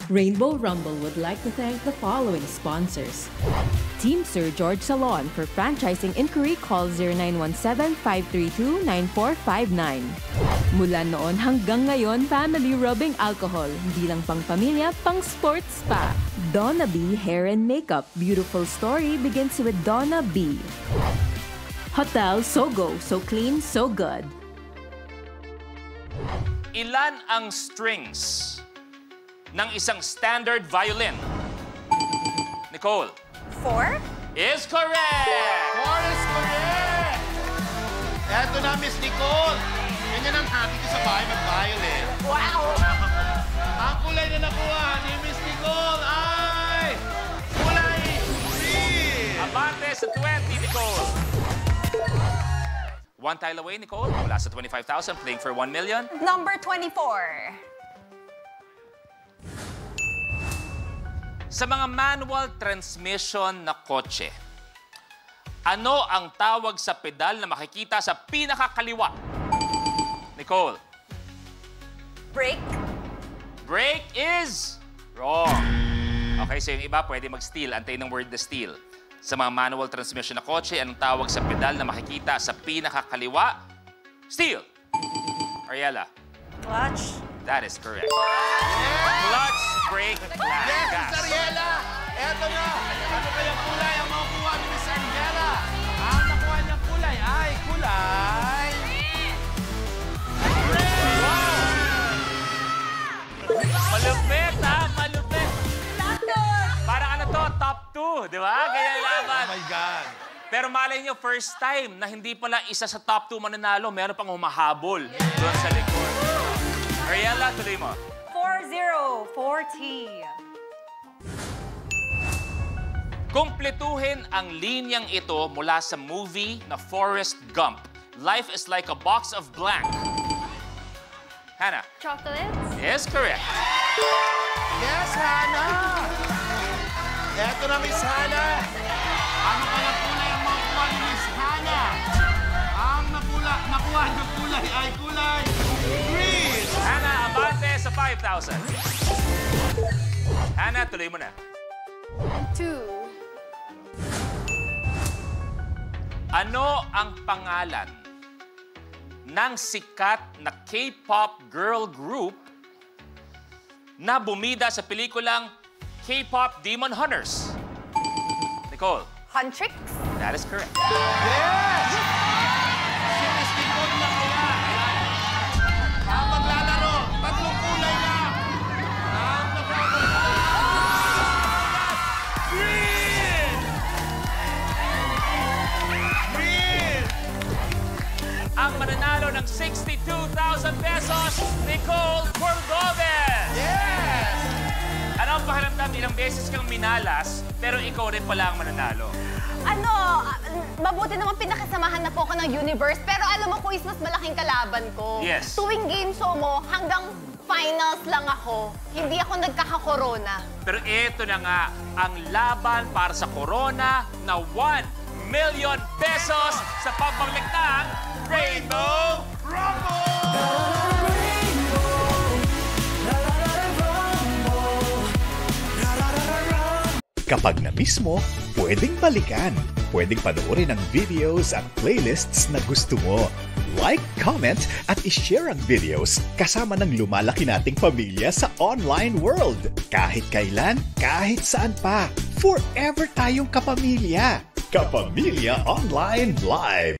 Rainbow Rumble would like to thank the following sponsors. Team Sir George Salon. For franchising inquiry, call 0917-532-9459. Mula noon hanggang ngayon, family rubbing alcohol. Hindi lang pang pamilya, pang sports pa. Donna B Hair and Makeup. Beautiful story begins with Donna B. Hotel Sogo. So clean, so good. Ilan ang strings ng isang standard violin? Nicole. 4? Is correct! 4 is correct! Eto na, Miss Nicole. Ganyan ang happy ko sa bahay mag-violin. Wow! Ang kulay na nakuha ni Miss Nicole ay kulay green! Abante sa 20, Nicole. One tile away, Nicole. Mula sa 25,000, playing for 1 million. Number 24. Sa mga manual transmission na kotse, ano ang tawag sa pedal na makikita sa pinakakaliwa? Nicole. Brake. Brake is wrong. Okay, so yung iba pwede mag-steal. Antayin ng word na steal. Sa mga manual transmission na kotse, anong tawag sa pedal na makikita sa pinakakaliwa? Steal. Ariela. Clutch. That is correct. Yeah. Clutch, brake, Yes, gas. Miss Ariela! Eto na! Ano kayang kulay ang makukuha ni Miss Angela? Ang nakuha niyang kulay ay kulay... Malupit, ha? Malupit. London. Parang ano to, top 2, di ba? Ganyan laban. Oh my God! Pero malay nyo, first time na hindi pala isa sa top 2 mananalo, meron pang humahabol doon sa likod. Ariela, tuloy mo. 40. 40. Kumpletuhin ang linyang ito mula sa movie na Forrest Gump. Life is like a box of blank. Hannah. Chocolates. Yes, correct. Yes, Hannah! Eto na, Miss Hannah! Ano kayang kulay ang makukuha ni Miss Hannah? Ang nakuha ng kulay ay kulay green! Hannah, abante sa 5,000. Hannah, tuloy mo na. 2. Ano ang pangalan ng sikat na K-pop girl group na bumida sa pelikulang K-pop Demon Hunters? Nicole. Huntrix. That is correct. Yes! Si Miss Nicole na kaya. Ang maglalaro, tatlong kulay lang. Ang green! Green! Ang mananalo ng 62,000 pesos, Nicole Cordoven! Yes! Ano ang pakiramdam? Ilang beses kang minalas, pero ikaw rin pala ang mananalo. Ano, mabuti naman pinakasamahan na po ako ng Universe, pero alam mo, Kuis, mas malaking kalaban ko. Yes. Tuwing game show mo, hanggang finals lang ako. Hindi ako nagkaka-corona. Pero ito na nga, ang laban para sa Corona na 1 million pesos sa pagbabalik ng Rainbow Rumble! Kapag na-miss mo, pwedeng balikan. Pwedeng panoorin ang videos at playlists na gusto mo. Like, comment, at ishare ang videos kasama ng lumalaki nating pamilya sa online world. Kahit kailan, kahit saan pa. Forever tayong kapamilya. Kapamilya Online Live.